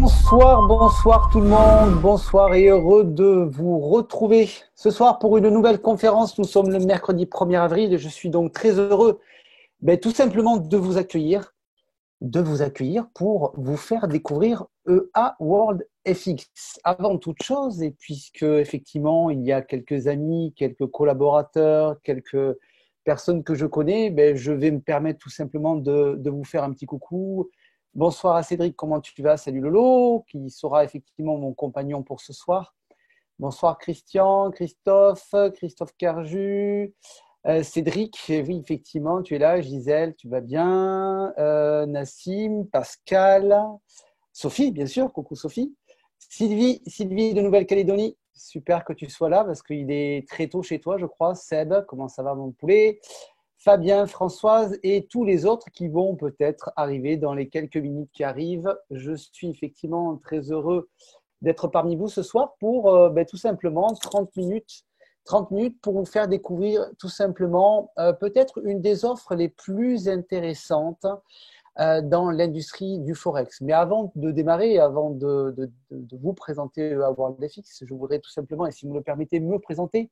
Bonsoir, bonsoir tout le monde, bonsoir et heureux de vous retrouver ce soir pour une nouvelle conférence. Nous sommes le mercredi 1er avril et je suis donc très heureux tout simplement de vous accueillir pour vous faire découvrir EA World FX. Avant toute chose, et puisque effectivement il y a quelques amis, quelques collaborateurs, quelques personnes que je connais, je vais me permettre tout simplement de vous faire un petit coucou. Bonsoir à Cédric, comment tu vas? Salut Lolo, qui sera effectivement mon compagnon pour ce soir. Bonsoir Christian, Christophe Carju, Cédric, oui, effectivement, tu es là. Gisèle, tu vas bien? Nassim, Pascal, Sophie, bien sûr, coucou Sophie. Sylvie de Nouvelle-Calédonie, super que tu sois là parce qu'il est très tôt chez toi, je crois. Seb, comment ça va mon poulet? Fabien, Françoise et tous les autres qui vont peut-être arriver dans les quelques minutes qui arrivent. Je suis effectivement très heureux d'être parmi vous ce soir pour tout simplement 30 minutes pour vous faire découvrir tout simplement peut-être une des offres les plus intéressantes dans l'industrie du Forex. Mais avant de démarrer, avant de vous présenter à WorldFX, je voudrais tout simplement, et si vous me le permettez, me présenter.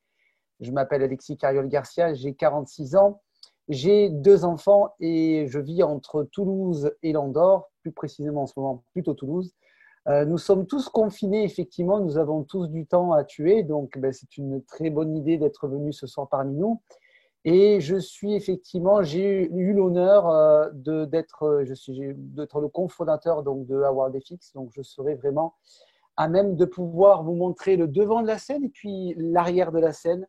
Je m'appelle Alexis Cariol Garcia, j'ai 46 ans. J'ai 2 enfants et je vis entre Toulouse et Landor, plus précisément en ce moment, plutôt Toulouse. Nous sommes tous confinés, effectivement, nous avons tous du temps à tuer, donc c'est une très bonne idée d'être venu ce soir parmi nous. Et je suis effectivement, j'ai eu l'honneur d'être le cofondateur donc, de AwardFX, donc je serai vraiment à même de pouvoir vous montrer le devant de la scène et puis l'arrière de la scène.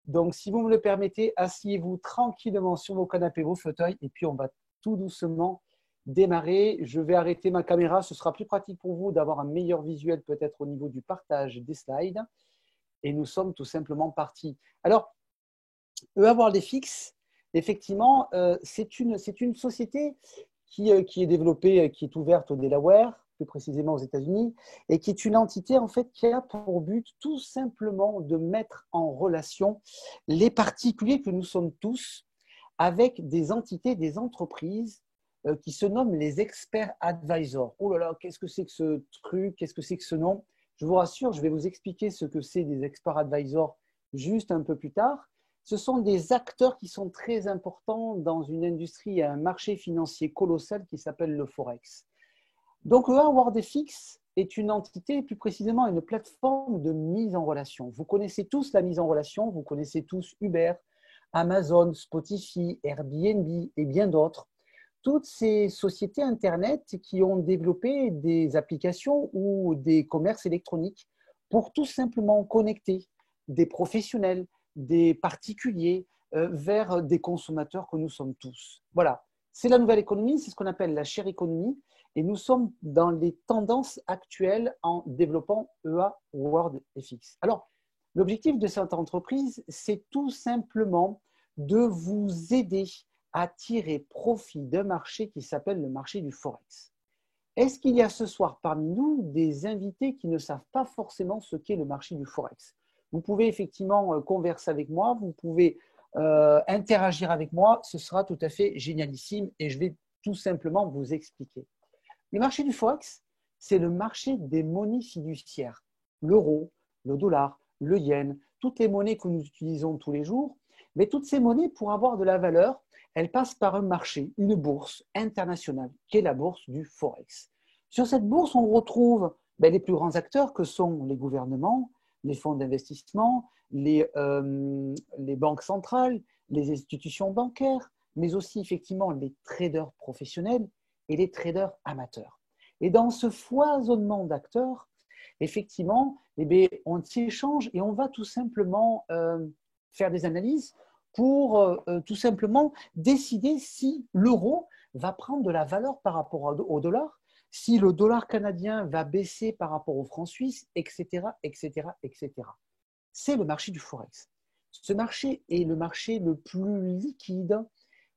Donc, si vous me le permettez, asseyez-vous tranquillement sur vos canapés, vos fauteuils, et puis on va tout doucement démarrer. Je vais arrêter ma caméra. Ce sera plus pratique pour vous d'avoir un meilleur visuel peut-être au niveau du partage des slides. Et nous sommes tout simplement partis. Alors, EA WorldFX, effectivement, c'est une société qui est développée, qui est ouverte au Delaware, plus précisément aux États-Unis, et qui est une entité en fait qui a pour but tout simplement de mettre en relation les particuliers que nous sommes tous avec des entités, des entreprises qui se nomment les experts advisors. Oh là là, qu'est-ce que c'est que ce truc? Qu'est-ce que c'est que ce nom? Je vous rassure, je vais vous expliquer ce que c'est des experts advisors juste un peu plus tard. Ce sont des acteurs qui sont très importants dans une industrie et un marché financier colossal qui s'appelle le Forex. Donc, WorldFX est une entité, plus précisément une plateforme de mise en relation. Vous connaissez tous la mise en relation, vous connaissez tous Uber, Amazon, Spotify, Airbnb et bien d'autres. Toutes ces sociétés Internet qui ont développé des applications ou des commerces électroniques pour tout simplement connecter des professionnels, des particuliers vers des consommateurs que nous sommes tous. Voilà, c'est la nouvelle économie, c'est ce qu'on appelle la share economy. Et nous sommes dans les tendances actuelles en développant EA World FX. Alors, l'objectif de cette entreprise, c'est tout simplement de vous aider à tirer profit d'un marché qui s'appelle le marché du Forex. Est-ce qu'il y a ce soir parmi nous des invités qui ne savent pas forcément ce qu'est le marché du Forex? Vous pouvez effectivement converser avec moi, vous pouvez interagir avec moi, ce sera tout à fait génialissime et je vais tout simplement vous expliquer. Le marché du Forex, c'est le marché des monnaies fiduciaires. L'euro, le dollar, le yen, toutes les monnaies que nous utilisons tous les jours. Mais toutes ces monnaies, pour avoir de la valeur, elles passent par un marché, une bourse internationale, qui est la bourse du Forex. Sur cette bourse, on retrouve les plus grands acteurs que sont les gouvernements, les fonds d'investissement, les banques centrales, les institutions bancaires, mais aussi effectivement les traders professionnels et les traders amateurs. Et dans ce foisonnement d'acteurs, effectivement, on s'échange et on va tout simplement faire des analyses pour tout simplement décider si l'euro va prendre de la valeur par rapport au dollar, si le dollar canadien va baisser par rapport au franc suisse, etc., etc., etc. C'est le marché du Forex. Ce marché est le marché le plus liquide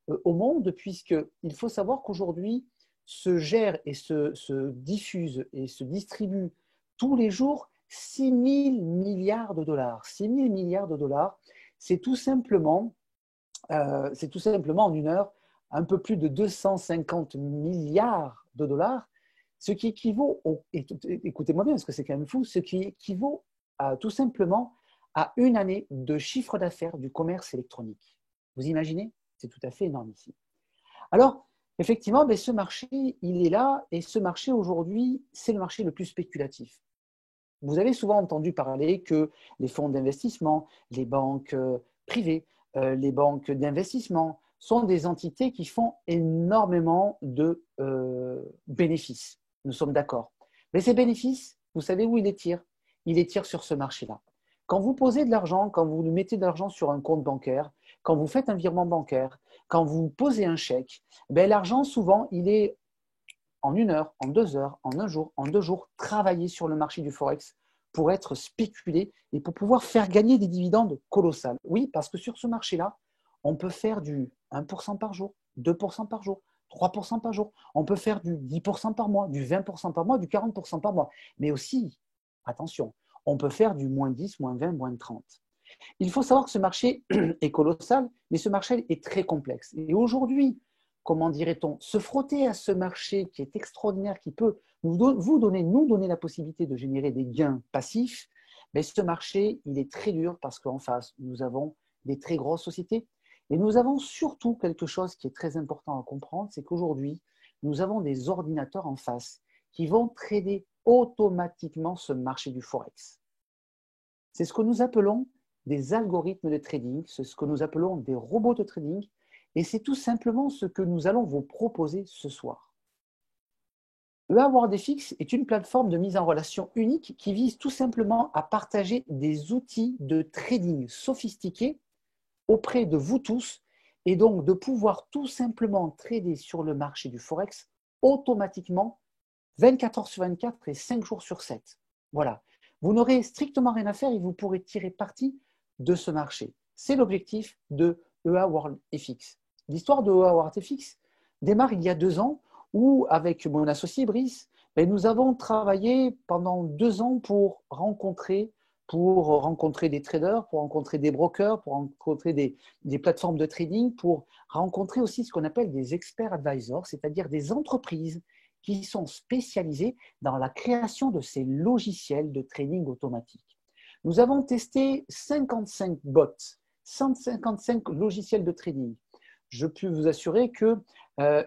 au monde, puisqu'il faut savoir qu'aujourd'hui, se gère et se diffuse et se distribue tous les jours 6 000 milliards de dollars. 6 000 milliards de dollars, c'est tout simplement en une heure un peu plus de 250 milliards de dollars. ce qui équivaut, écoutez-moi bien parce que c'est quand même fou, ce qui équivaut tout simplement à une année de chiffre d'affaires du commerce électronique. Vous imaginez? C'est tout à fait énorme ici. Alors, effectivement, ce marché, il est là et ce marché aujourd'hui, c'est le marché le plus spéculatif. Vous avez souvent entendu parler que les fonds d'investissement, les banques privées, les banques d'investissement sont des entités qui font énormément de bénéfices. Nous sommes d'accord. Mais ces bénéfices, vous savez où ils les tirent? Ils les tirent sur ce marché-là. Quand vous posez de l'argent, quand vous mettez de l'argent sur un compte bancaire, quand vous faites un virement bancaire, quand vous posez un chèque, l'argent, souvent, il est en 1 heure, en 2 heures, en un jour, en 2 jours, travailler sur le marché du Forex pour être spéculé et pour pouvoir faire gagner des dividendes colossales. Oui, parce que sur ce marché-là, on peut faire du 1% par jour, 2% par jour, 3% par jour. On peut faire du 10% par mois, du 20% par mois, du 40% par mois. Mais aussi, attention, on peut faire du moins 10, moins 20, moins 30. Il faut savoir que ce marché est colossal, mais ce marché est très complexe. Et aujourd'hui, comment dirait-on, se frotter à ce marché qui est extraordinaire, qui peut nous donner la possibilité de générer des gains passifs, mais ce marché, il est très dur parce qu'en face, nous avons des très grosses sociétés. Et nous avons surtout quelque chose qui est très important à comprendre, c'est qu'aujourd'hui, nous avons des ordinateurs en face qui vont trader automatiquement ce marché du Forex. C'est ce que nous appelons des algorithmes de trading, c'est ce que nous appelons des robots de trading, et c'est tout simplement ce que nous allons vous proposer ce soir. EA-WorldFX est une plateforme de mise en relation unique qui vise tout simplement à partager des outils de trading sophistiqués auprès de vous tous et donc de pouvoir tout simplement trader sur le marché du Forex automatiquement 24 heures sur 24 et 5 jours sur 7. Voilà. Vous n'aurez strictement rien à faire et vous pourrez tirer parti de ce marché. C'est l'objectif de EA-WorldFX. L'histoire de EA-WorldFX démarre il y a 2 ans où, avec mon associé Brice, nous avons travaillé pendant 2 ans pour rencontrer des traders, pour rencontrer des brokers, pour rencontrer des plateformes de trading, pour rencontrer aussi ce qu'on appelle des experts advisors, c'est-à-dire des entreprises qui sont spécialisées dans la création de ces logiciels de trading automatique. Nous avons testé 55 bots, 155 logiciels de trading. Je peux vous assurer que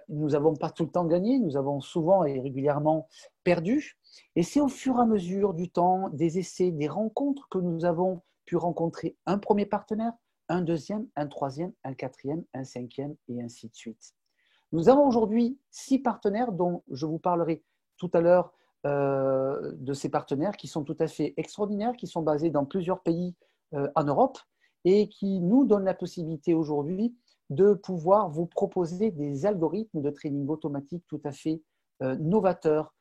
nous n'avons pas tout le temps gagné, nous avons souvent et régulièrement perdu. Et c'est au fur et à mesure du temps, des essais, des rencontres que nous avons pu rencontrer un premier partenaire, un deuxième, un troisième, un quatrième, un cinquième et ainsi de suite. Nous avons aujourd'hui 6 partenaires dont je vous parlerai tout à l'heure de ces partenaires qui sont tout à fait extraordinaires, qui sont basés dans plusieurs pays en Europe et qui nous donnent la possibilité aujourd'hui de pouvoir vous proposer des algorithmes de trading automatique tout à fait novateurs,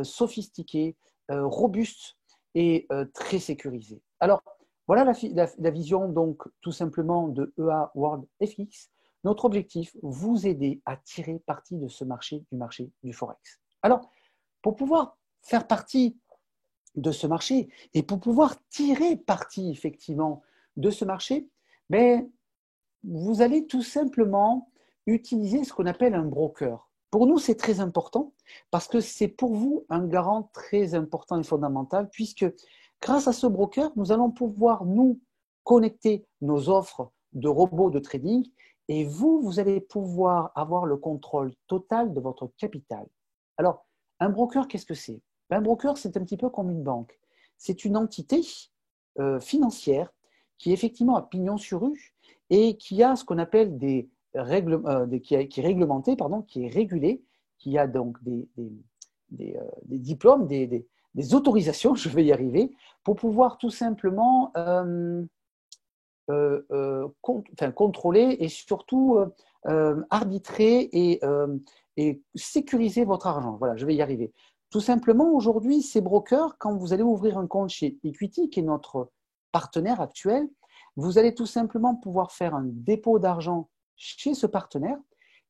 sophistiqués, robustes et très sécurisés. Alors, voilà la vision donc tout simplement de EA-WorldFX. Notre objectif, vous aider à tirer parti de ce marché du Forex. Alors, pour pouvoir faire partie de ce marché et pour pouvoir tirer parti effectivement de ce marché, vous allez tout simplement utiliser ce qu'on appelle un broker. Pour nous, c'est très important parce que c'est pour vous un garant très important et fondamental puisque grâce à ce broker, nous allons pouvoir nous connecter nos offres de robots de trading et vous allez pouvoir avoir le contrôle total de votre capital. Alors, un broker, qu'est-ce que c'est? Un broker, c'est un petit peu comme une banque. C'est une entité financière qui effectivement a pignon sur rue et qui a ce qu'on appelle qui est réglementé, qui est régulé, qui a donc des diplômes, des autorisations, je vais y arriver, pour pouvoir tout simplement contrôler et surtout arbitrer et sécuriser votre argent. Voilà, je vais y arriver. Tout simplement, aujourd'hui, ces brokers, quand vous allez ouvrir un compte chez Equity, qui est notre partenaire actuel, vous allez tout simplement pouvoir faire un dépôt d'argent chez ce partenaire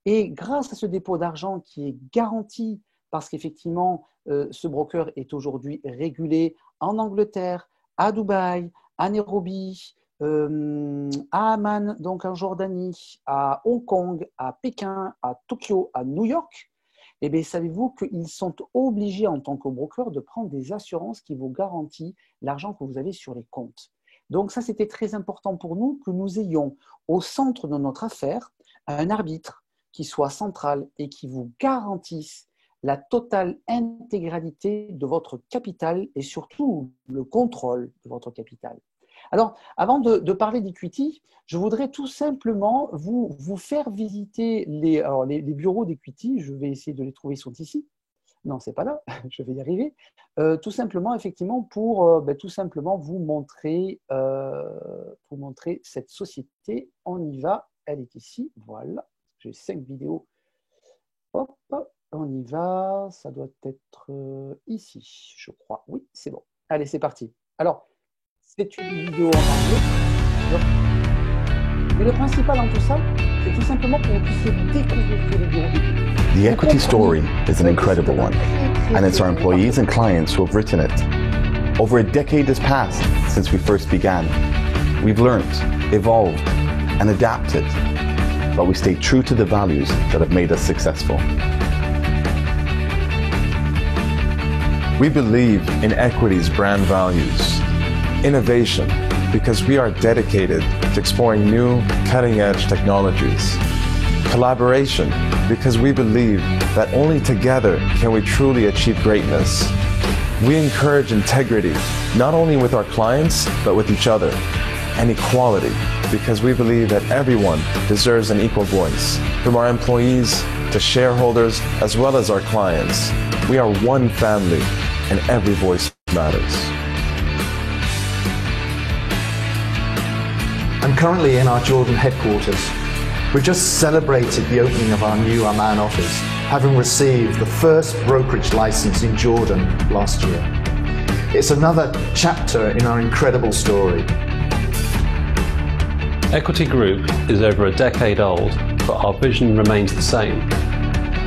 et grâce à ce dépôt d'argent qui est garanti parce qu'effectivement, ce broker est aujourd'hui régulé en Angleterre, à Dubaï, à Nairobi, à Amman, donc en Jordanie, à Hong Kong, à Pékin, à Tokyo, à New York. eh bien, savez-vous qu'ils sont obligés en tant que broker de prendre des assurances qui vous garantissent l'argent que vous avez sur les comptes. Donc ça, c'était très important pour nous que nous ayons au centre de notre affaire un arbitre qui soit central et qui vous garantisse la totale intégralité de votre capital et surtout le contrôle de votre capital. Alors, avant de parler d'Equity, je voudrais tout simplement vous faire visiter les bureaux d'Equity. Je vais essayer de les trouver, ils sont ici. Non, c'est pas là, je vais y arriver. Tout simplement, effectivement, pour tout simplement vous montrer cette société. On y va, elle est ici, voilà. J'ai 5 vidéos. Hop, on y va, ça doit être ici, je crois. Oui, c'est bon. Allez, c'est parti. Alors, c'est une vidéo en anglais. Mais le principal dans tout ça, c'est tout simplement que vous puissiez découvrir tous les bureaux. The equity story is an incredible one, and it's our employees and clients who have written it. Over a decade has passed since we first began. We've learned, evolved, and adapted, but we stay true to the values that have made us successful. We believe in Equity's brand values. Innovation, because we are dedicated to exploring new, cutting-edge technologies. Collaboration, because we believe that only together can we truly achieve greatness. We encourage integrity, not only with our clients, but with each other. And equality, because we believe that everyone deserves an equal voice. From our employees to shareholders, as well as our clients, we are one family, and every voice matters. I'm currently in our Jordan headquarters. We've just celebrated the opening of our new Amman office, having received the first brokerage license in Jordan last year. It's another chapter in our incredible story. Equity Group is over a decade old, but our vision remains the same: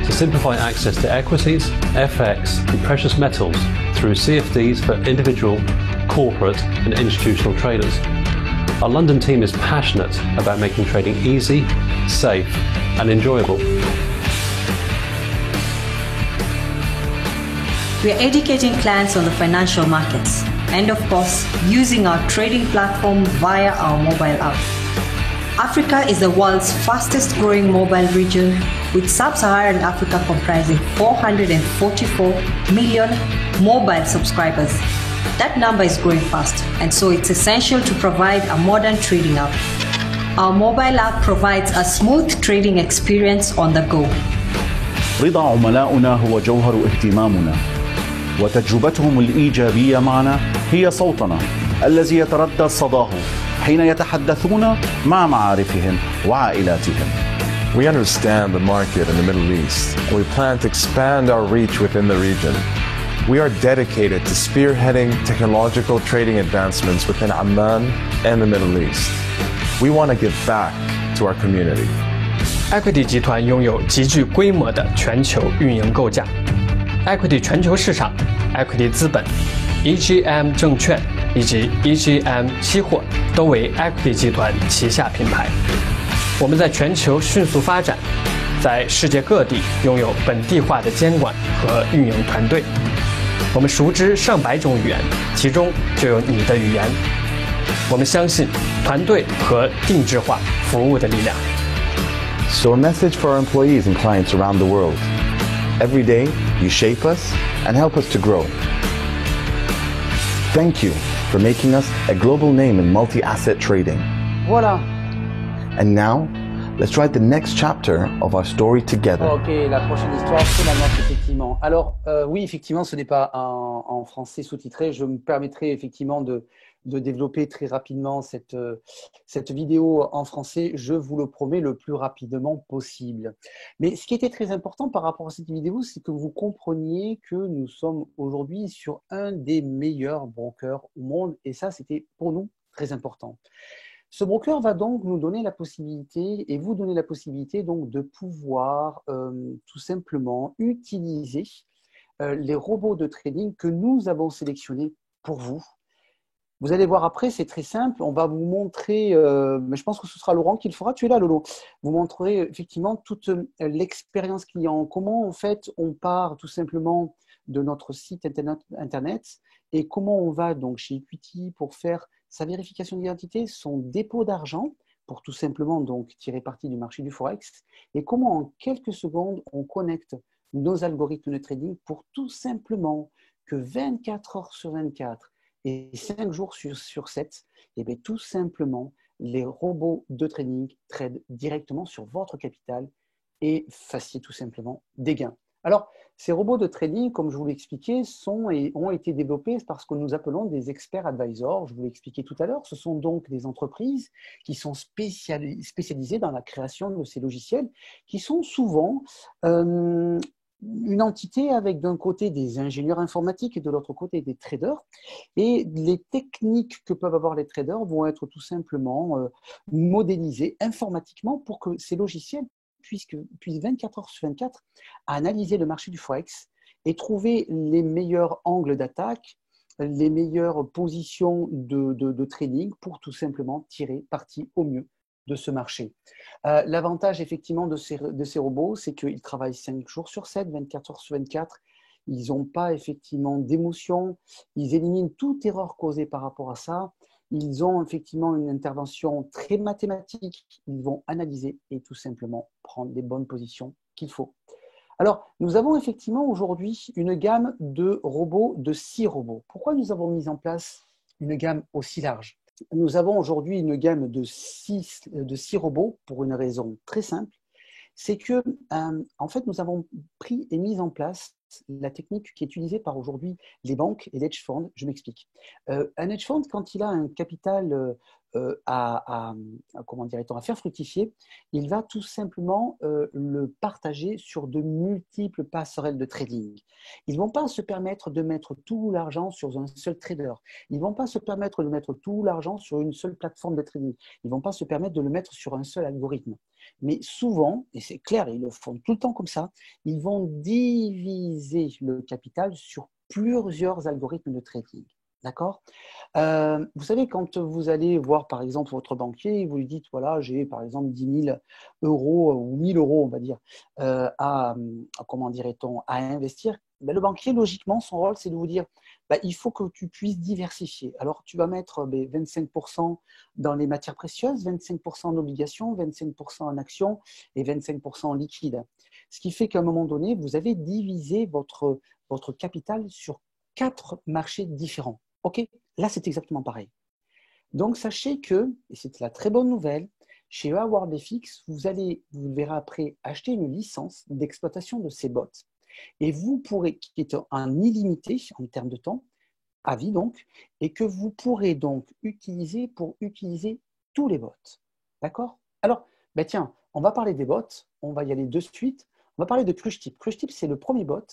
to simplify access to equities, FX, and precious metals through CFDs for individual, corporate, and institutional traders. Our London team is passionate about making trading easy, safe, and enjoyable. We are educating clients on the financial markets and, of course, using our trading platform via our mobile app. Africa is the world's fastest growing mobile region, with Sub-Saharan Africa comprising 444 million mobile subscribers. That number is growing fast, and so it's essential to provide a modern trading app. Our mobile app provides a smooth trading experience on the go. رضا عملائنا هو جوهر اهتمامنا، وتجربتهم الإيجابية معنا هي صوتنا الذي يتردد صداه حين يتحدثون مع معارفهم وعائلاتهم. We understand the market in the Middle East, and we plan to expand our reach within the region. We are dedicated to spearheading technological trading advancements within Amman and the Middle East. We want to give back to our community. Equity 集团拥有极具规模的全球运营构架。Equity 全球市场、Equity 资本、EGM 证券以及 EGM 期货都为 Equity 集团旗下品牌。我们在全球迅速发展，在世界各地拥有本地化的监管和运营团队。我们熟知上百种语言，其中就有你的语言。我们相信团队和定制化服务的力量。So a message for our employees and clients around the world. Every day, you shape us and help us to grow. Thank you for making us a global name in multi-asset trading. Voilà. And now, let's write the next chapter of our story together. Ok, la prochaine histoire, c'est la nôtre, effectivement. Alors, oui, effectivement, ce n'est pas en français sous-titré. Je me permettrai effectivement de développer très rapidement cette vidéo en français. Je vous le promets le plus rapidement possible. Mais ce qui était très important par rapport à cette vidéo, c'est que vous compreniez que nous sommes aujourd'hui sur un des meilleurs brokers au monde. Et ça, c'était pour nous très important. Ce broker va donc nous donner la possibilité, et vous donner la possibilité donc de pouvoir tout simplement utiliser les robots de trading que nous avons sélectionnés pour vous. Vous allez voir après, c'est très simple. On va vous montrer, mais je pense que ce sera Laurent qui le fera. Tu es là, Lolo. Vous montrerez effectivement toute l'expérience client. Comment, en fait, on part tout simplement de notre site Internet et comment on va donc chez Equity pour faire sa vérification d'identité, son dépôt d'argent pour tout simplement donc tirer parti du marché du Forex et comment en quelques secondes on connecte nos algorithmes de trading pour tout simplement que 24 heures sur 24 et 5 jours sur 7, et bien, tout simplement, les robots de trading tradent directement sur votre capital et fassiez tout simplement des gains. Alors, ces robots de trading, comme je vous l'ai expliqué, ont été développés par ce que nous appelons des experts advisors. Je vous l'ai expliqué tout à l'heure. Ce sont donc des entreprises qui sont spécialisées dans la création de ces logiciels, qui sont souvent une entité avec d'un côté des ingénieurs informatiques et de l'autre côté des traders. Et les techniques que peuvent avoir les traders vont être tout simplement modélisées informatiquement pour que ces logiciels puissent 24 heures sur 24 analyser le marché du Forex et trouver les meilleurs angles d'attaque, les meilleures positions de trading pour tout simplement tirer parti au mieux de ce marché. L'avantage effectivement de ces robots, c'est qu'ils travaillent 5 jours sur 7, 24 heures sur 24. Ils n'ont pas effectivement d'émotion. Ils éliminent toute erreur causée par rapport à ça. Ils ont effectivement une intervention très mathématique. Ils vont analyser et tout simplement prendre les bonnes positions qu'il faut. Alors, nous avons effectivement aujourd'hui une gamme de robots, de 6 robots. Pourquoi nous avons mis en place une gamme aussi large ? Nous avons aujourd'hui une gamme de 6 robots pour une raison très simple. C'est que, en fait, nous avons pris et mis en place la technique qui est utilisée par aujourd'hui les banques et les hedge funds. Je m'explique. Un hedge fund, quand il a un capital à faire fructifier, il va tout simplement le partager sur de multiples passerelles de trading. Ils ne vont pas se permettre de mettre tout l'argent sur un seul trader. Ils ne vont pas se permettre de mettre tout l'argent sur une seule plateforme de trading. Ils ne vont pas se permettre de le mettre sur un seul algorithme. Mais souvent, et c'est clair, ils le font tout le temps comme ça, ils vont diviser le capital sur plusieurs algorithmes de trading. D'accord ? Vous savez, quand vous allez voir par exemple votre banquier, vous lui dites voilà, j'ai par exemple 10 000 euros ou 1 000 euros, on va dire, à investir. Ben, le banquier, logiquement, son rôle, c'est de vous dire ben, il faut que tu puisses diversifier. Alors, tu vas mettre 25% dans les matières précieuses, 25% en obligations, 25% en actions et 25% en liquide. Ce qui fait qu'à un moment donné, vous avez divisé votre capital sur 4 marchés différents. OK, là, c'est exactement pareil. Donc, sachez que, et c'est la très bonne nouvelle, chez EA-World-FX, vous le verrez après, acheter une licence d'exploitation de ces bots. Et vous pourrez, qui est en illimité en termes de temps, à vie donc, et que vous pourrez donc utiliser pour utiliser tous les bots. D'accord ? Alors, ben tiens, on va parler des bots, on va y aller de suite. On va parler de Crushtip. Crushtip, c'est le premier bot.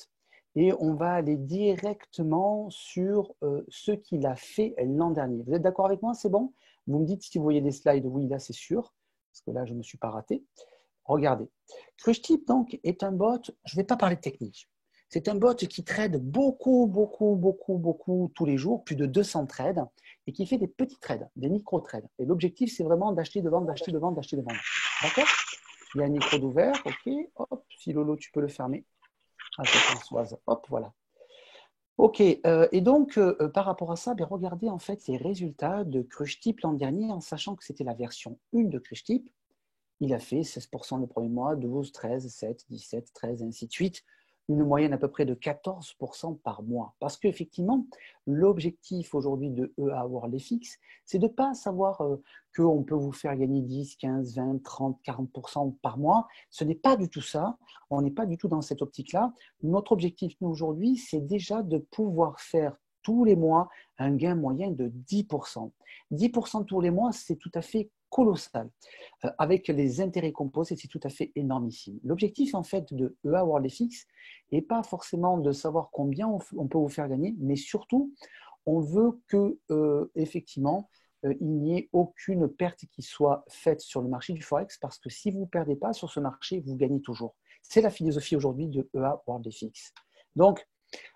Et on va aller directement sur ce qu'il a fait l'an dernier. Vous êtes d'accord avec moi? C'est bon? Vous me dites si vous voyez les slides. Oui, là, c'est sûr. Parce que là, je ne me suis pas raté. Regardez. Crushtip, donc, est un bot. Je ne vais pas parler de technique. C'est un bot qui trade beaucoup tous les jours, plus de 200 trades, et qui fait des petits trades, des micro-trades. Et l'objectif, c'est vraiment d'acheter, de vendre, d'acheter, de vendre, d'acheter, de vendre. D'accord? Il y a un micro d'ouvert. OK. Hop. Si Lolo, tu peux le fermer. Ah, c'est Françoise. Hop, voilà. OK. Et donc, par rapport à ça, regardez en fait les résultats de Crushtip l'an dernier, en sachant que c'était la version 1 de Crushtip. Il a fait 16% le premier mois, 12, 13, 7, 17, 13, et ainsi de suite. Une moyenne à peu près de 14% par mois. Parce qu'effectivement, l'objectif aujourd'hui de EA-World-FX, c'est de ne pas savoir qu'on peut vous faire gagner 10, 15, 20, 30, 40% par mois. Ce n'est pas du tout ça. On n'est pas du tout dans cette optique-là. Notre objectif, nous, aujourd'hui, c'est déjà de pouvoir faire tous les mois un gain moyen de 10%. 10% tous les mois, c'est tout à fait colossal. Avec les intérêts composés, c'est tout à fait énormissime. L'objectif, en fait, de EA-World-FX n'est pas forcément de savoir combien on peut vous faire gagner, mais surtout, on veut que, effectivement, il n'y ait aucune perte qui soit faite sur le marché du Forex, parce que si vous ne perdez pas sur ce marché, vous gagnez toujours. C'est la philosophie aujourd'hui de EA-World-FX. Donc,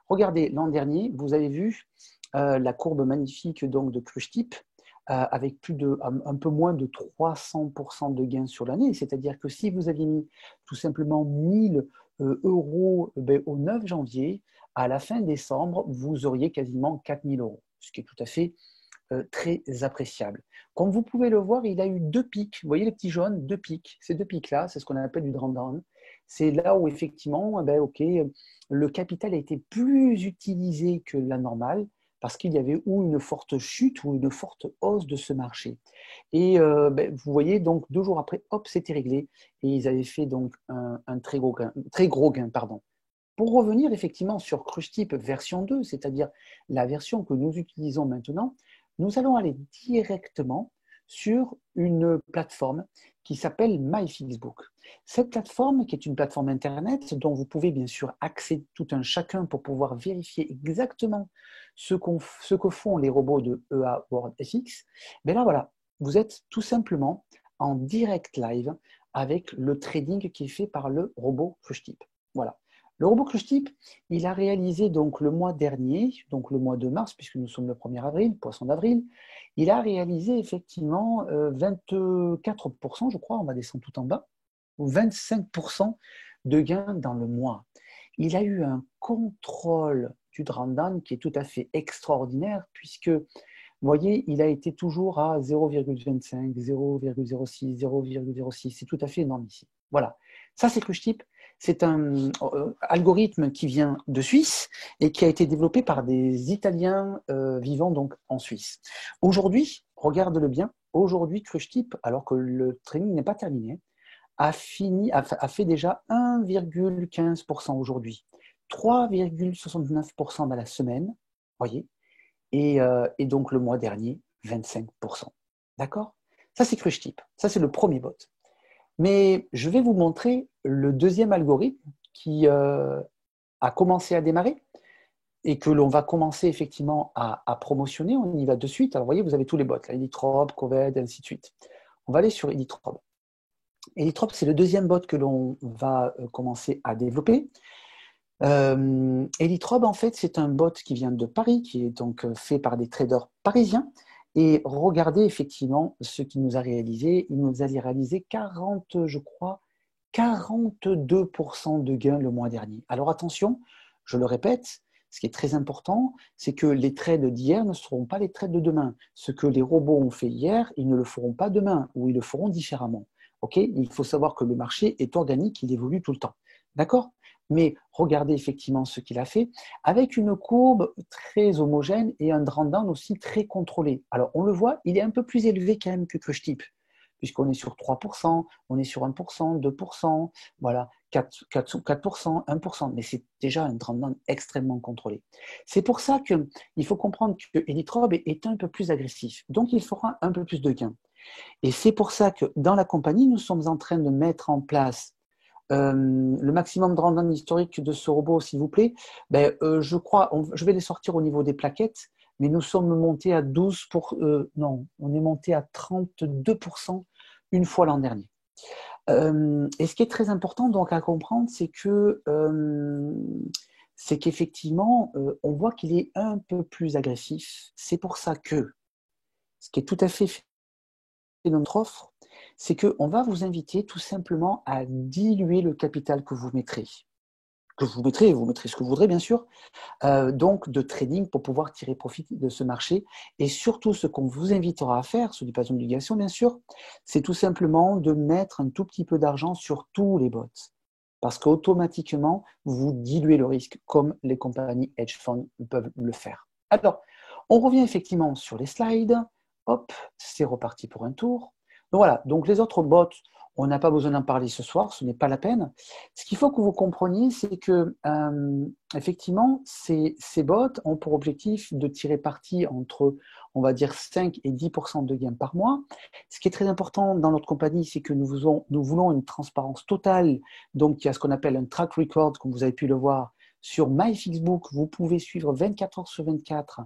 regardez, l'an dernier, vous avez vu la courbe magnifique donc, de Crushtype, avec un peu moins de 300% de gains sur l'année. C'est-à-dire que si vous aviez mis tout simplement 1000 euros au 9 janvier, à la fin décembre, vous auriez quasiment 4000 euros, ce qui est tout à fait très appréciable. Comme vous pouvez le voir, il a eu 2 pics. Vous voyez les petits jaunes, 2 pics. Ces 2 pics-là, c'est ce qu'on appelle du drawdown. C'est là où effectivement, le capital a été plus utilisé que la normale parce qu'il y avait ou une forte chute ou une forte hausse de ce marché. Et vous voyez, donc 2 jours après, hop, c'était réglé. Et ils avaient fait donc un très gros gain. Pour revenir effectivement sur Crushtype version 2, c'est-à-dire la version que nous utilisons maintenant, nous allons aller directement sur une plateforme qui s'appelle MyFixBook. Cette plateforme, qui est une plateforme Internet dont vous pouvez bien sûr accéder tout un chacun pour pouvoir vérifier exactement ce que font les robots de EA World FX, mais là voilà, vous êtes tout simplement en direct live avec le trading qui est fait par le robot Crushtype. Voilà. Le robot Crushtype, il a réalisé donc le mois dernier, donc le mois de mars, puisque nous sommes le 1er avril, poisson d'avril, il a réalisé effectivement 24%, je crois, on va descendre tout en bas, ou 25% de gains dans le mois. Il a eu un contrôle du drawdown qui est tout à fait extraordinaire, puisque, vous voyez, il a été toujours à 0,25, 0,06, 0,06, c'est tout à fait énorme ici. Voilà, ça c'est Crushtype. C'est un algorithme qui vient de Suisse et qui a été développé par des Italiens vivant donc en Suisse. Aujourd'hui, regarde-le bien, aujourd'hui Crushtype, alors que le training n'est pas terminé, a fait déjà 1,15% aujourd'hui, 3,69% dans la semaine, voyez, et donc le mois dernier, 25%. D'accord? Ça c'est Crushtype, ça c'est le premier bot. Mais je vais vous montrer le deuxième algorithme qui a commencé à démarrer et que l'on va commencer effectivement à promotionner. On y va de suite. Alors, vous voyez, vous avez tous les bots, Elitrope, Coved, et ainsi de suite. On va aller sur Elitrope. Elitrope, c'est le deuxième bot que l'on va commencer à développer. Elitrope, en fait, c'est un bot qui vient de Paris, qui est donc fait par des traders parisiens. Et regardez effectivement ce qu'il nous a réalisé. Il nous a réalisé 42% de gains le mois dernier. Alors attention, je le répète, ce qui est très important, c'est que les trades d'hier ne seront pas les trades de demain. Ce que les robots ont fait hier, ils ne le feront pas demain, ou ils le feront différemment. Okay ? Il faut savoir que le marché est organique, il évolue tout le temps. D'accord ? Mais regardez effectivement ce qu'il a fait avec une courbe très homogène et un drawdown aussi très contrôlé. Alors, on le voit, il est un peu plus élevé quand même que Crushtype, puisqu'on est sur 3%, on est sur 1%, 2%, voilà, 4%, 1%, mais c'est déjà un drawdown extrêmement contrôlé. C'est pour ça qu'il faut comprendre que Elitrope est un peu plus agressif, donc il fera un peu plus de gains. Et c'est pour ça que dans la compagnie, nous sommes en train de mettre en place le maximum de drawdown historique de ce robot, s'il vous plaît. Je crois, je vais les sortir au niveau des plaquettes, mais nous sommes montés à non, on est monté à 32% une fois l'an dernier. Et ce qui est très important donc à comprendre, c'est qu'effectivement, on voit qu'il est un peu plus agressif. C'est pour ça que ce qui est tout à fait notre offre, c'est qu'on va vous inviter tout simplement à diluer le capital que vous mettrez. Vous mettrez ce que vous voudrez bien sûr, donc de trading pour pouvoir tirer profit de ce marché. Et surtout, ce qu'on vous invitera à faire, ce n'est pas une obligation bien sûr, c'est tout simplement de mettre un tout petit peu d'argent sur tous les bots. Parce qu'automatiquement, vous diluez le risque comme les compagnies hedge funds peuvent le faire. Alors, on revient effectivement sur les slides. Hop, c'est reparti pour un tour. Donc voilà, donc les autres bots, on n'a pas besoin d'en parler ce soir, ce n'est pas la peine. Ce qu'il faut que vous compreniez, c'est que effectivement, ces bots ont pour objectif de tirer parti entre, on va dire, 5 et 10% de gains par mois. Ce qui est très important dans notre compagnie, c'est que nous voulons une transparence totale. Donc, il y a ce qu'on appelle un track record, comme vous avez pu le voir sur MyFixBook. Vous pouvez suivre 24 heures sur 24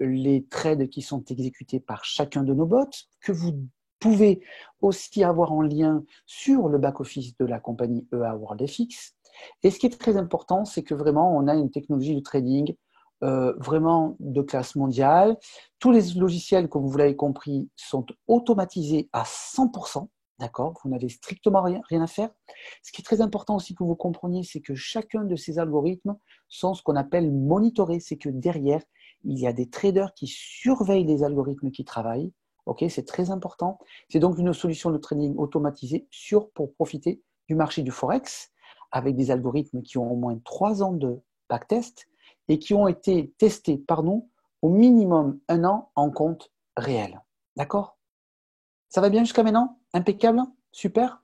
les trades qui sont exécutés par chacun de nos bots, que vous pouvez aussi avoir en lien sur le back-office de la compagnie EA World FX. Et ce qui est très important, c'est que vraiment, on a une technologie de trading vraiment de classe mondiale. Tous les logiciels, comme vous l'avez compris, sont automatisés à 100%. D'accord? Vous n'avez strictement rien à faire. Ce qui est très important aussi que vous compreniez, c'est que chacun de ces algorithmes sont ce qu'on appelle monitorés. C'est que derrière, il y a des traders qui surveillent les algorithmes qui travaillent. Ok, c'est très important. C'est donc une solution de trading automatisée pour profiter du marché du Forex avec des algorithmes qui ont au moins 3 ans de backtest et qui ont été testés par nous au minimum 1 an en compte réel. D'accord? Ça va bien jusqu'à maintenant? Impeccable? Super?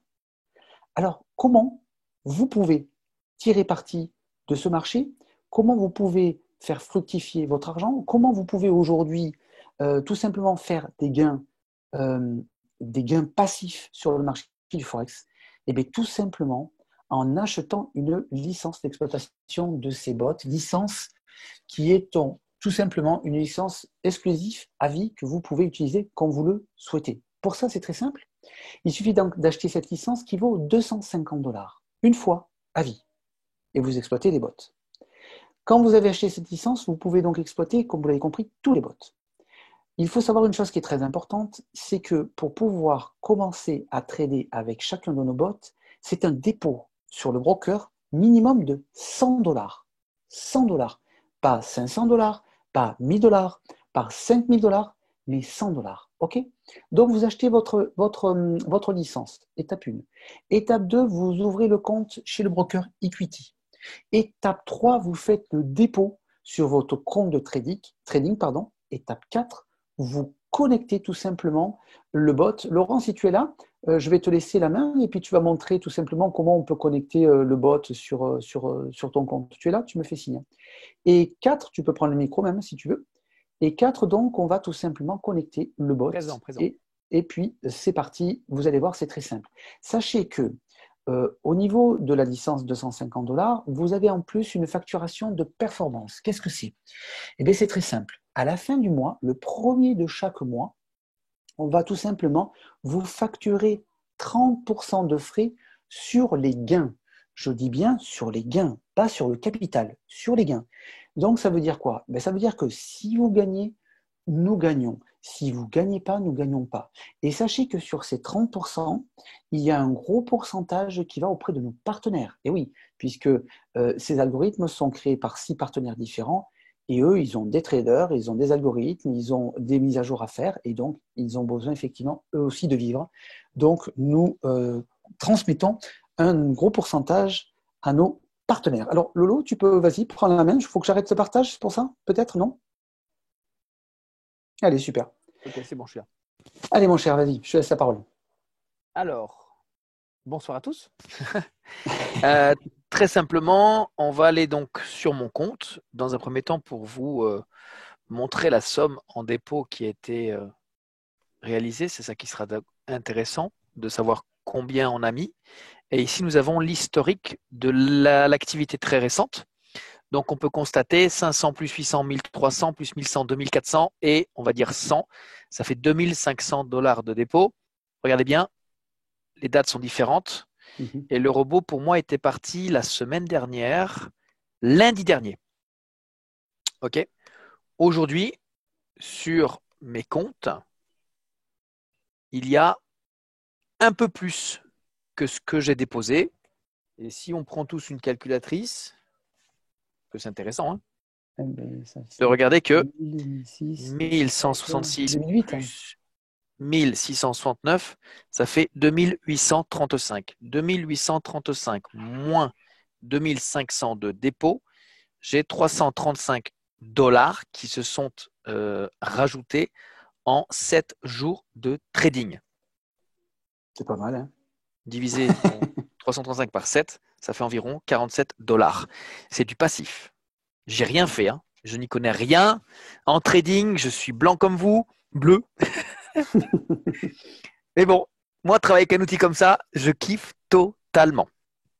Alors, comment vous pouvez tirer parti de ce marché? Comment vous pouvez faire fructifier votre argent? Comment vous pouvez aujourd'hui tout simplement faire des gains passifs sur le marché du Forex? Eh bien, tout simplement en achetant une licence d'exploitation de ces bots, licence qui est tout simplement une licence exclusive à vie que vous pouvez utiliser quand vous le souhaitez. Pour ça, c'est très simple. Il suffit donc d'acheter cette licence qui vaut 250 $, une fois, à vie, et vous exploitez les bots. Quand vous avez acheté cette licence, vous pouvez donc exploiter, comme vous l'avez compris, tous les bots. Il faut savoir une chose qui est très importante, c'est que pour pouvoir commencer à trader avec chacun de nos bots, c'est un dépôt sur le broker minimum de 100 $. 100 $, pas 500 $, pas 1000 $, pas 5000 $, mais 100 $. OK? Donc, vous achetez votre licence, étape 1. Étape 2, vous ouvrez le compte chez le broker Equity. Étape 3, vous faites le dépôt sur votre compte de trading. Étape 4, vous connectez tout simplement le bot. Laurent, si tu es là, je vais te laisser la main et puis tu vas montrer tout simplement comment on peut connecter le bot sur ton compte. Tu es là, tu me fais signe. Et 4, tu peux prendre le micro même si tu veux. Et 4, donc, on va tout simplement connecter le bot. Présent. Et puis, c'est parti. Vous allez voir, c'est très simple. Sachez que au niveau de la licence 250 $, vous avez en plus une facturation de performance. Qu'est-ce que c'est? Eh bien, c'est très simple. À la fin du mois, le premier de chaque mois, on va tout simplement vous facturer 30% de frais sur les gains. Je dis bien sur les gains, pas sur le capital, sur les gains. Donc, ça veut dire quoi? Ça veut dire que si vous gagnez, nous gagnons. Si vous ne gagnez pas, nous ne gagnons pas. Et sachez que sur ces 30%, il y a un gros pourcentage qui va auprès de nos partenaires. Et oui, puisque ces algorithmes sont créés par 6 partenaires différents et eux, ils ont des traders, ils ont des algorithmes, ils ont des mises à jour à faire et donc, ils ont besoin effectivement, eux aussi, de vivre. Donc, nous transmettons un gros pourcentage à nos partenaires. Alors, Lolo, tu peux, vas-y, prendre la main. Il faut que j'arrête ce partage, c'est pour ça? Peut-être, non? Allez, super. Ok, c'est bon, je suis là. Allez, mon cher, vas-y, je te laisse la parole. Alors, bonsoir à tous. Très simplement, on va aller donc sur mon compte, dans un premier temps, pour vous montrer la somme en dépôt qui a été réalisée. C'est ça qui sera intéressant, de savoir combien on a mis. Et ici, nous avons l'historique de l'activité très récente. Donc, on peut constater 500 plus 800, 1300 plus 1100, 2400 et on va dire 100. Ça fait 2500 $ de dépôt. Regardez bien, les dates sont différentes. Et le robot, pour moi, était parti la semaine dernière, lundi dernier. OK. Aujourd'hui, sur mes comptes, il y a un peu plus que ce que j'ai déposé. Et si on prend tous une calculatrice, que c'est intéressant, hein, de regarder que 1166 plus 1669, ça fait 2835. 2835 moins 2500 de dépôt, j'ai 335 $ qui se sont rajoutés en 7 jours de trading. C'est pas mal, hein? Divisé 335 par 7, ça fait environ 47 $. C'est du passif. J'ai rien fait, hein. Je n'y connais rien. En trading, je suis blanc comme vous, bleu. Mais bon, moi, travailler avec un outil comme ça, je kiffe totalement.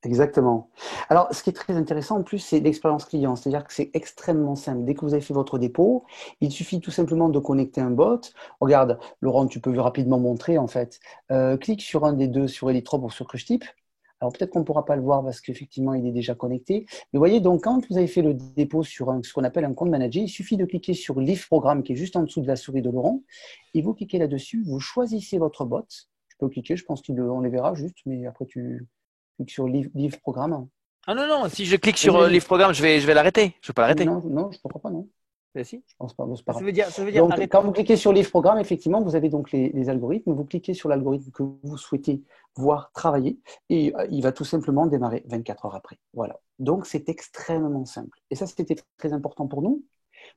Exactement. Alors, ce qui est très intéressant en plus, c'est l'expérience client. C'est-à-dire que c'est extrêmement simple. Dès que vous avez fait votre dépôt, il suffit tout simplement de connecter un bot. Regarde, Laurent, tu peux rapidement montrer en fait. Clique sur un des deux, sur Elytron ou sur CrushTip. Alors peut-être qu'on ne pourra pas le voir parce qu'effectivement, il est déjà connecté. Mais vous voyez, donc quand vous avez fait le dépôt sur ce qu'on appelle un compte manager, il suffit de cliquer sur Livre Programme qui est juste en dessous de la souris de Laurent. Et vous cliquez là-dessus, vous choisissez votre bot. Tu peux cliquer, je pense qu'on les verra juste, mais après tu cliques sur Livre Programme. Ah non, non, si je clique sur Livre Programme, je vais l'arrêter. Je ne vais pas l'arrêter. Non, je ne crois pas, non. Si. Je pense pas. Bon, c'est pas grave. Ça veut dire donc, arrêter. quand vous cliquez sur Livre Programme, effectivement, vous avez donc les algorithmes. Vous cliquez sur l'algorithme que vous souhaitez voir travailler et il va tout simplement démarrer 24 heures après. Voilà. Donc, c'est extrêmement simple. Et ça, c'était très important pour nous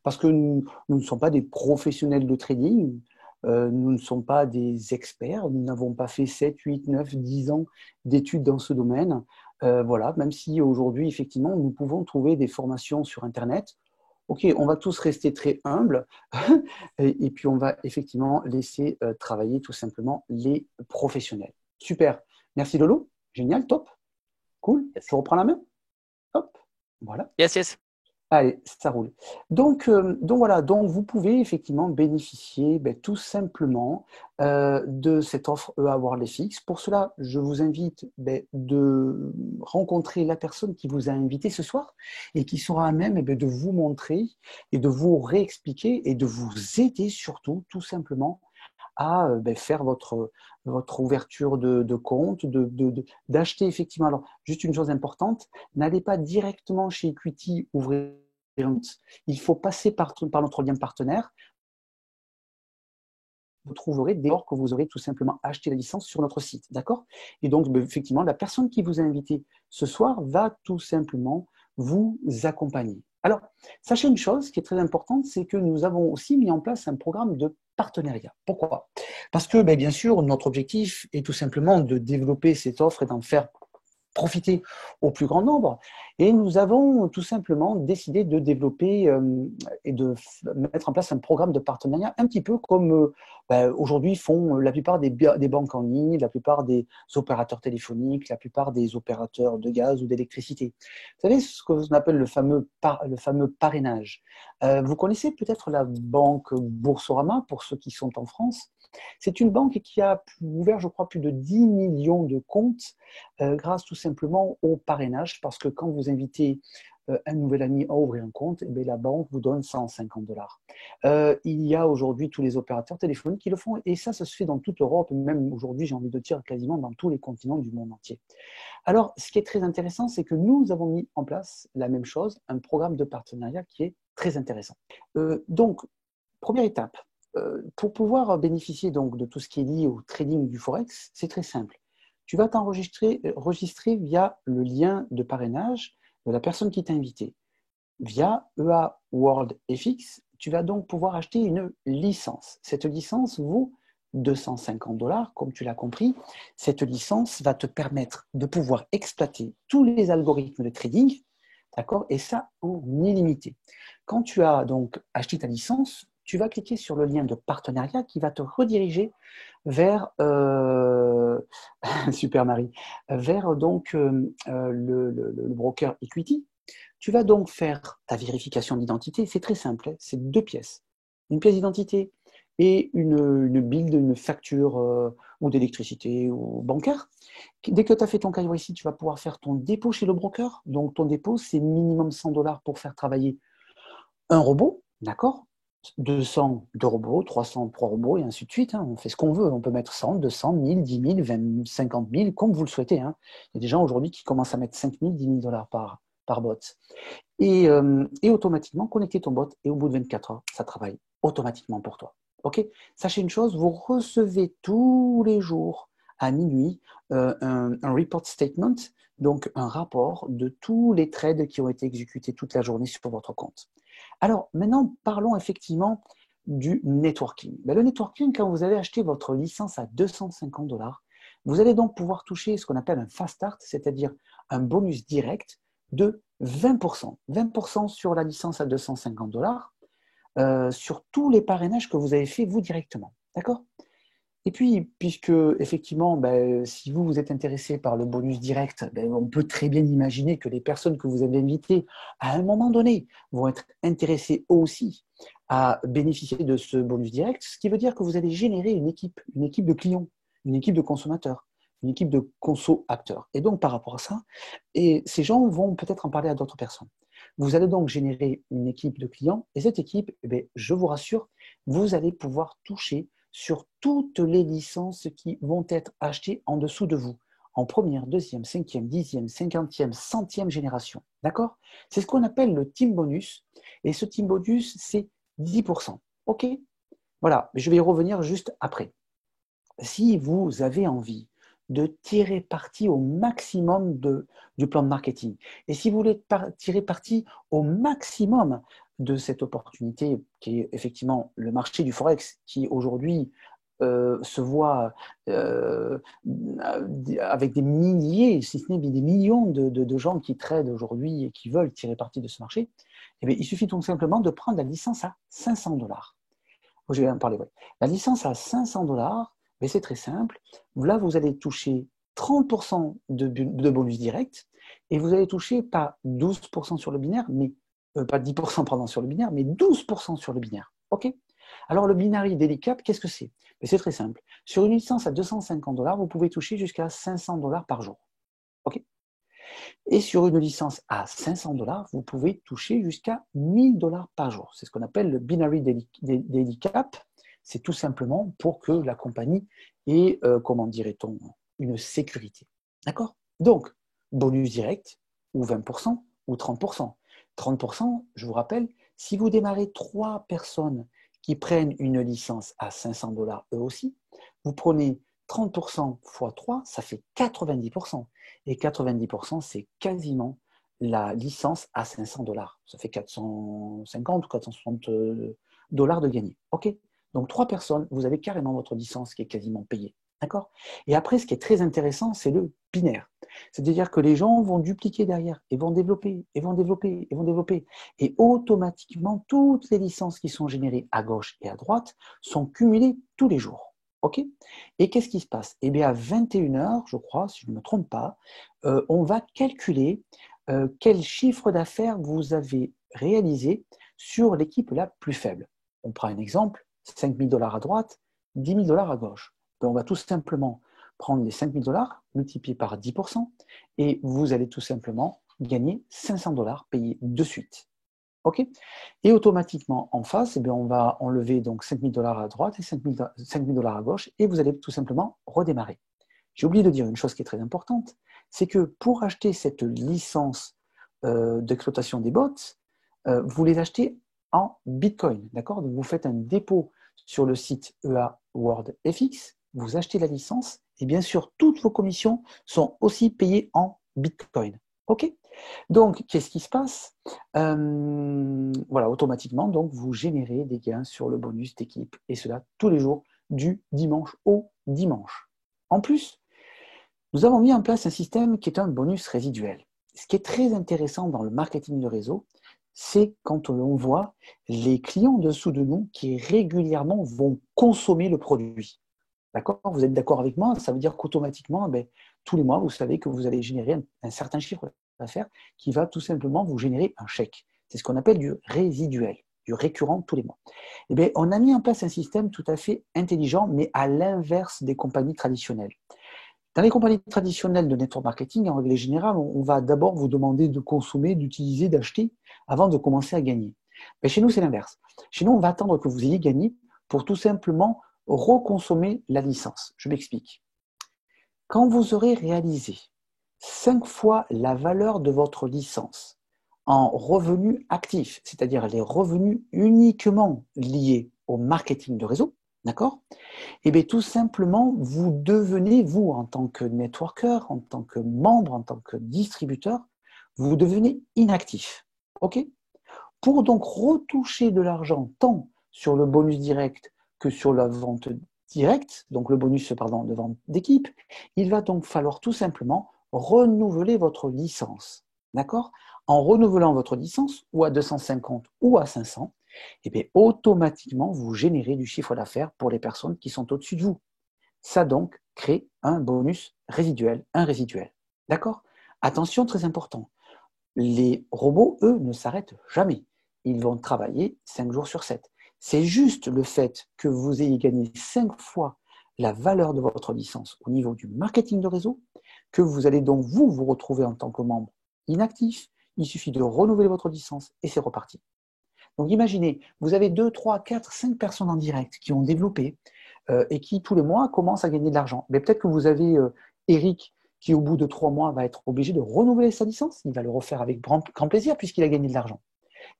parce que nous ne sommes pas des professionnels de trading. Nous ne sommes pas des experts. Nous n'avons pas fait 7, 8, 9, 10 ans d'études dans ce domaine. Voilà. Même si aujourd'hui, effectivement, nous pouvons trouver des formations sur Internet. Ok, on va tous rester très humbles et puis on va effectivement laisser travailler tout simplement les professionnels. Super. Merci Lolo. Génial, top. Cool. Yes. Je reprends la main. Hop. Voilà. Yes. Allez, ça roule. Donc voilà, donc vous pouvez effectivement bénéficier tout simplement de cette offre EA Wireless Fix. Pour cela, je vous invite de rencontrer la personne qui vous a invité ce soir et qui sera à même de vous montrer et de vous réexpliquer et de vous aider surtout tout simplement à faire votre ouverture de compte, d'acheter effectivement. Alors, juste une chose importante, n'allez pas directement chez Equity ouvrir un compte. Il faut passer par notre lien partenaire. Vous trouverez dès lors que vous aurez tout simplement acheté la licence sur notre site. D'accord? Et donc, effectivement, la personne qui vous a invité ce soir va tout simplement vous accompagner. Alors, sachez une chose qui est très importante, c'est que nous avons aussi mis en place un programme de partenariat. Pourquoi? Parce que, bien sûr, notre objectif est tout simplement de développer cette offre et d'en faire profiter au plus grand nombre. Et nous avons tout simplement décidé de développer et de mettre en place un programme de partenariat un petit peu comme aujourd'hui font la plupart des banques en ligne, la plupart des opérateurs téléphoniques, la plupart des opérateurs de gaz ou d'électricité. Vous savez ce qu'on appelle le fameux parrainage. Vous connaissez peut-être la banque Boursorama, pour ceux qui sont en France. C'est une banque qui a ouvert, je crois, plus de 10 millions de comptes grâce tout simplement au parrainage, parce que quand vous invitez un nouvel ami à ouvrir un compte, la banque vous donne $150. Il y a aujourd'hui tous les opérateurs téléphoniques qui le font, et ça se fait dans toute l'Europe, même aujourd'hui, j'ai envie de dire, quasiment dans tous les continents du monde entier. Alors, ce qui est très intéressant, c'est que nous avons mis en place la même chose, un programme de partenariat qui est très intéressant. Donc, première étape, pour pouvoir bénéficier donc de tout ce qui est lié au trading du Forex, c'est très simple. Tu vas t'enregistrer via le lien de parrainage de la personne qui t'a invité. Via EA World FX, tu vas donc pouvoir acheter une licence. Cette licence vaut $250, comme tu l'as compris. Cette licence va te permettre de pouvoir exploiter tous les algorithmes de trading, d'accord, et ça en illimité. Quand tu as donc acheté ta licence, tu vas cliquer sur le lien de partenariat qui va te rediriger vers Super Marie, vers donc le broker Equity. Tu vas donc faire ta vérification d'identité. C'est très simple, c'est 2 pièces. Une pièce d'identité et une build, une facture ou d'électricité ou bancaire. Dès que tu as fait ton KYC, tu vas pouvoir faire ton dépôt chez le broker. Donc ton dépôt, c'est minimum $100 pour faire travailler un robot, d'accord? 200 2 robots, 300 3 robots et ainsi de suite. On fait ce qu'on veut. On peut mettre 100, 200, 1000, 10 000, 20 50 000, comme vous le souhaitez. Il y a des gens aujourd'hui qui commencent à mettre 5 000, 10 000 $ par bot. Et automatiquement, connecter ton bot et au bout de 24 heures, ça travaille automatiquement pour toi. Ok? Sachez une chose, vous recevez tous les jours à minuit un report statement, donc un rapport de tous les trades qui ont été exécutés toute la journée sur votre compte. Alors, maintenant, parlons effectivement du networking. Le networking, quand vous avez acheté votre licence à $250, vous allez donc pouvoir toucher ce qu'on appelle un fast start, c'est-à-dire un bonus direct de 20%. 20% sur la licence à $250, sur tous les parrainages que vous avez fait vous directement. D'accord? Et puis, puisque effectivement, si vous êtes intéressé par le bonus direct, on peut très bien imaginer que les personnes que vous avez invitées, à un moment donné, vont être intéressées aussi à bénéficier de ce bonus direct, ce qui veut dire que vous allez générer une équipe de clients, une équipe de consommateurs. une équipe de conso-acteurs. Et donc, par rapport à ça, et ces gens vont peut-être en parler à d'autres personnes. Vous allez donc générer une équipe de clients, et cette équipe, eh bien, je vous rassure, vous allez pouvoir toucher sur toutes les licences qui vont être achetées en dessous de vous, en première, deuxième, cinquième, dixième, cinquantième, centième génération. D'accord? C'est ce qu'on appelle le team bonus, et ce team bonus, c'est 10%. OK? Voilà, je vais y revenir juste après. Si vous avez envie de tirer parti au maximum du plan de marketing, et si vous voulez tirer parti au maximum de cette opportunité qui est effectivement le marché du Forex, qui aujourd'hui se voit avec des milliers, si ce n'est des millions de gens qui tradent aujourd'hui et qui veulent tirer parti de ce marché, eh bien, il suffit tout simplement de prendre la licence à 500 $. Je vais en parler, ouais. La licence à 500 $, mais c'est très simple. Là, vous allez toucher 30% de bonus direct et vous allez toucher pas 12% sur le binaire, mais pas 10% pardon, sur le binaire, mais 12% sur le binaire. OK? Alors, le Binary Daily Cap, qu'est-ce que c'est? C'est très simple. Sur une licence à 250 $, vous pouvez toucher jusqu'à 500 $ par jour. OK? Et sur une licence à 500 $, vous pouvez toucher jusqu'à 1000 $ par jour. C'est ce qu'on appelle le Binary Daily Cap. C'est tout simplement pour que la compagnie ait, comment dirait-on, une sécurité. D'accord? Donc, bonus direct, ou 20%, ou 30%. 30%, je vous rappelle, si vous démarrez 3 personnes qui prennent une licence à 500 $ eux aussi, vous prenez 30% x 3, ça fait 90%. Et 90%, c'est quasiment la licence à 500 $. Ça fait 450 ou 460 $ de gagné. OK? Donc, 3 personnes, vous avez carrément votre licence qui est quasiment payée. D'accord? Et après, ce qui est très intéressant, c'est le binaire. C'est-à-dire que les gens vont dupliquer derrière et vont développer, et vont développer, et vont développer. Et automatiquement, toutes les licences qui sont générées à gauche et à droite sont cumulées tous les jours. OK? Et qu'est-ce qui se passe? Eh bien, à 21 h, je crois, si je ne me trompe pas, on va calculer quel chiffre d'affaires vous avez réalisé sur l'équipe la plus faible. On prend un exemple, 5 000 $ à droite, 10 000 $ à gauche. Donc, on va tout simplement prendre les 5 000 $, multiplier par 10%, et vous allez tout simplement gagner 500 $ payés de suite. OK? Et automatiquement, en face, eh bien, on va enlever donc 5 000 $ à droite et 5 000 $ à gauche, et vous allez tout simplement redémarrer. J'ai oublié de dire une chose qui est très importante, c'est que pour acheter cette licence d'exploitation des bots, vous les achetez en Bitcoin. D'accord? Donc, vous faites un dépôt sur le site EA World FX, vous achetez la licence, et bien sûr, toutes vos commissions sont aussi payées en Bitcoin. OK? Donc, qu'est-ce qui se passe? Voilà, automatiquement, donc, vous générez des gains sur le bonus d'équipe, et cela tous les jours, du dimanche au dimanche. En plus, nous avons mis en place un système qui est un bonus résiduel. Ce qui est très intéressant dans le marketing de réseau, c'est quand on voit les clients dessous de nous qui régulièrement vont consommer le produit. D'accord? Vous êtes d'accord avec moi? Ça veut dire qu'automatiquement, tous les mois, vous savez que vous allez générer un certain chiffre d'affaires qui va tout simplement vous générer un chèque. C'est ce qu'on appelle du résiduel, du récurrent tous les mois. Eh bien, on a mis en place un système tout à fait intelligent, mais à l'inverse des compagnies traditionnelles. Dans les compagnies traditionnelles de network marketing, en règle générale, on va d'abord vous demander de consommer, d'utiliser, d'acheter avant de commencer à gagner. Mais chez nous, c'est l'inverse. Chez nous, on va attendre que vous ayez gagné pour tout simplement reconsommer la licence. Je m'explique. Quand vous aurez réalisé 5 fois la valeur de votre licence en revenus actifs, c'est-à-dire les revenus uniquement liés au marketing de réseau, d'accord? Eh bien, tout simplement, vous devenez, vous, en tant que networker, en tant que membre, en tant que distributeur, vous devenez inactif. OK? Pour donc retoucher de l'argent tant sur le bonus direct que sur la vente directe, donc le bonus, pardon, de vente d'équipe, il va donc falloir tout simplement renouveler votre licence. D'accord? En renouvelant votre licence, ou à 250 ou à 500, eh bien, automatiquement, vous générez du chiffre d'affaires pour les personnes qui sont au-dessus de vous. Ça donc crée un bonus résiduel, un résiduel. D'accord? Attention, très important. Les robots, eux, ne s'arrêtent jamais. Ils vont travailler 5 jours sur 7. C'est juste le fait que vous ayez gagné 5 fois la valeur de votre licence au niveau du marketing de réseau, que vous allez donc vous retrouver en tant que membre inactif. Il suffit de renouveler votre licence et c'est reparti. Donc imaginez, vous avez 2, 3, 4, 5 personnes en direct qui ont développé et qui tous les mois commencent à gagner de l'argent. Mais peut-être que vous avez Eric qui au bout de 3 mois va être obligé de renouveler sa licence. Il va le refaire avec grand plaisir puisqu'il a gagné de l'argent.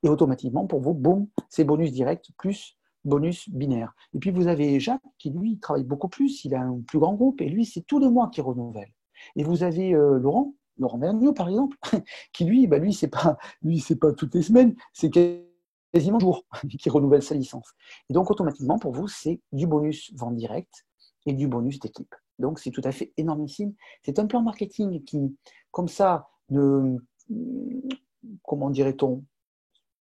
Et automatiquement, pour vous, boum, c'est bonus direct plus bonus binaire. Et puis vous avez Jacques qui, lui, travaille beaucoup plus, il a un plus grand groupe et lui, c'est tous les mois qu'il renouvelle. Et vous avez Laurent Vergniaud, par exemple, qui lui, c'est pas toutes les semaines, c'est quasiment jour qui renouvelle sa licence. Et donc, automatiquement, pour vous, c'est du bonus vente directe et du bonus d'équipe. Donc, c'est tout à fait énormissime. C'est un plan marketing qui, comme ça, comment dirait-on,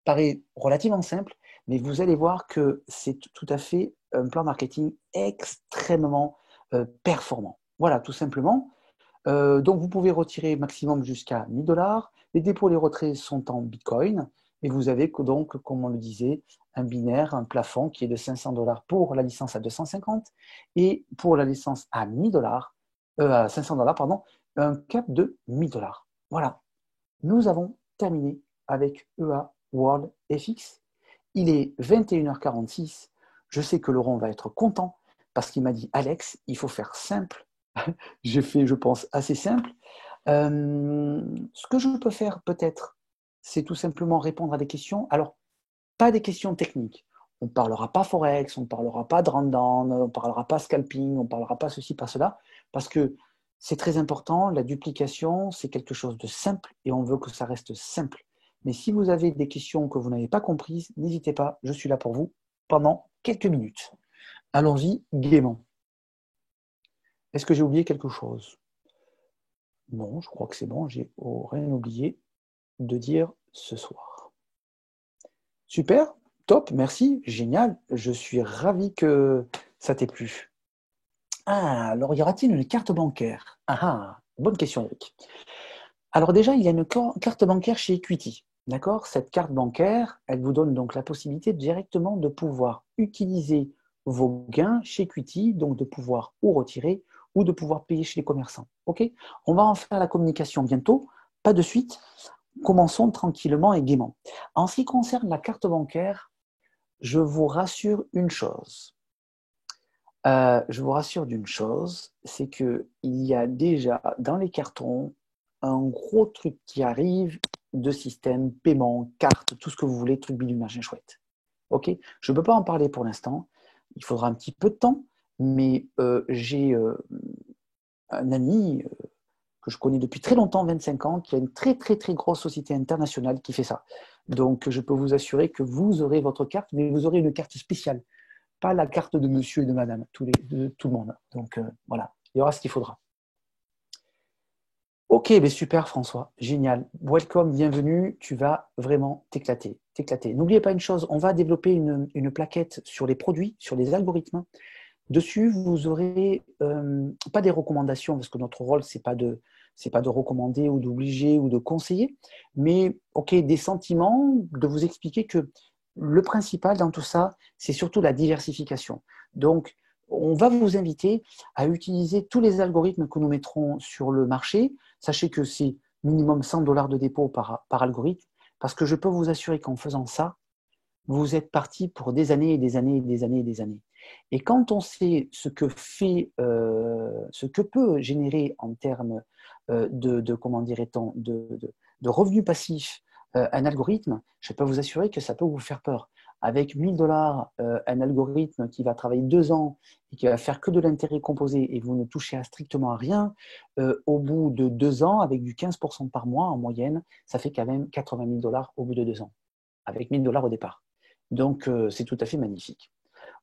paraît relativement simple, mais vous allez voir que c'est tout à fait un plan marketing extrêmement performant. Voilà, tout simplement. Donc, vous pouvez retirer maximum jusqu'à 1 000 $. Les dépôts et les retraits sont en Bitcoin. Et vous avez donc, comme on le disait, un binaire, un plafond qui est de 500 $ pour la licence à 250 et pour la licence à 1 000 $, à 500 $, pardon, un cap de 1 000 $. Voilà. Nous avons terminé avec EA World FX. Il est 21h46. Je sais que Laurent va être content parce qu'il m'a dit « Alex, il faut faire simple ». J'ai fait, je pense, assez simple. Ce que je peux faire peut-être, c'est tout simplement répondre à des questions. Alors, pas des questions techniques. On ne parlera pas Forex, on ne parlera pas de Drawdown, on ne parlera pas Scalping, on ne parlera pas ceci, pas cela, parce que c'est très important. La duplication, c'est quelque chose de simple et on veut que ça reste simple. Mais si vous avez des questions que vous n'avez pas comprises, n'hésitez pas, je suis là pour vous pendant quelques minutes. Allons-y gaiement. Est-ce que j'ai oublié quelque chose? Non, je crois que c'est bon, j'ai rien oublié de dire ce soir. Super, top, merci, génial. Je suis ravi que ça t'ait plu. Ah, alors y aura-t-il une carte bancaire? Bonne question, Eric. Alors déjà, il y a une carte bancaire chez Equity. D'accord? Cette carte bancaire, elle vous donne donc la possibilité directement de pouvoir utiliser vos gains chez Equity, donc de pouvoir ou retirer ou de pouvoir payer chez les commerçants. Ok? On va en faire la communication bientôt, pas de suite. Commençons tranquillement et gaiement. En ce qui concerne la carte bancaire, je vous rassure une chose. C'est qu'il y a déjà dans les cartons un gros truc qui arrive de système, paiement, carte, tout ce que vous voulez, truc bidule, machin chouette. Ok? Je ne peux pas en parler pour l'instant. Il faudra un petit peu de temps, mais j'ai un ami que je connais depuis très longtemps, 25 ans, qui a une très très très grosse société internationale qui fait ça. Donc je peux vous assurer que vous aurez votre carte, mais vous aurez une carte spéciale, pas la carte de monsieur et de madame, de tout le monde. Donc voilà, il y aura ce qu'il faudra. Ok, ben super François, génial. Welcome, bienvenue, tu vas vraiment t'éclater. N'oubliez pas une chose, on va développer une plaquette sur les produits, sur les algorithmes. Dessus, vous aurez pas des recommandations, parce que notre rôle, c'est pas de recommander ou d'obliger ou de conseiller, mais des sentiments, de vous expliquer que le principal dans tout ça, c'est surtout la diversification. Donc, on va vous inviter à utiliser tous les algorithmes que nous mettrons sur le marché. Sachez que c'est minimum 100 $ de dépôt par algorithme, parce que je peux vous assurer qu'en faisant ça, vous êtes parti pour des années et des années et des années et des années. Et quand on sait ce que peut générer en termes de revenus passifs un algorithme, je peux vous assurer que ça peut vous faire peur. Avec 1 000 $, un algorithme qui va travailler 2 ans et qui va faire que de l'intérêt composé et vous ne touchez strictement à rien, au bout de 2 ans, avec du 15% par mois en moyenne, ça fait quand même 80 000 $ au bout de 2 ans, avec 1 000 $ au départ. Donc, c'est tout à fait magnifique.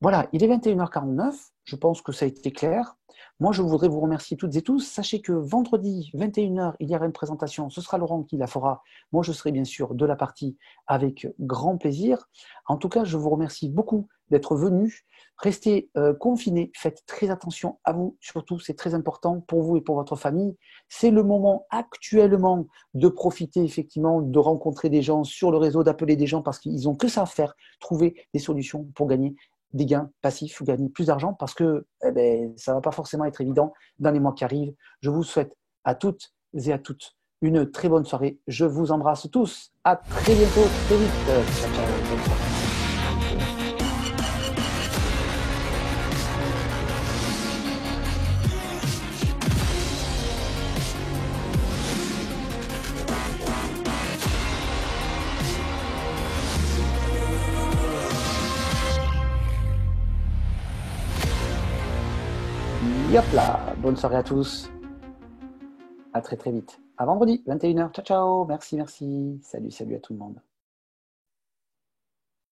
Voilà, il est 21h49, je pense que ça a été clair. Moi, je voudrais vous remercier toutes et tous. Sachez que vendredi, 21h, il y aura une présentation. Ce sera Laurent qui la fera. Moi, je serai bien sûr de la partie avec grand plaisir. En tout cas, je vous remercie beaucoup d'être venus. Restez confinés, faites très attention à vous. Surtout, c'est très important pour vous et pour votre famille. C'est le moment actuellement de profiter effectivement, de rencontrer des gens sur le réseau, d'appeler des gens parce qu'ils n'ont que ça à faire, trouver des solutions pour gagner des gains passifs, vous gagnez plus d'argent parce que ça ne va pas forcément être évident dans les mois qui arrivent. Je vous souhaite à toutes et à toutes une très bonne soirée. Je vous embrasse tous. À très bientôt, très vite. Ciao, ciao, bonne soirée. Hop là, bonne soirée à tous. À très très vite. À vendredi, 21h. Ciao, ciao. Merci, merci. Salut, salut à tout le monde.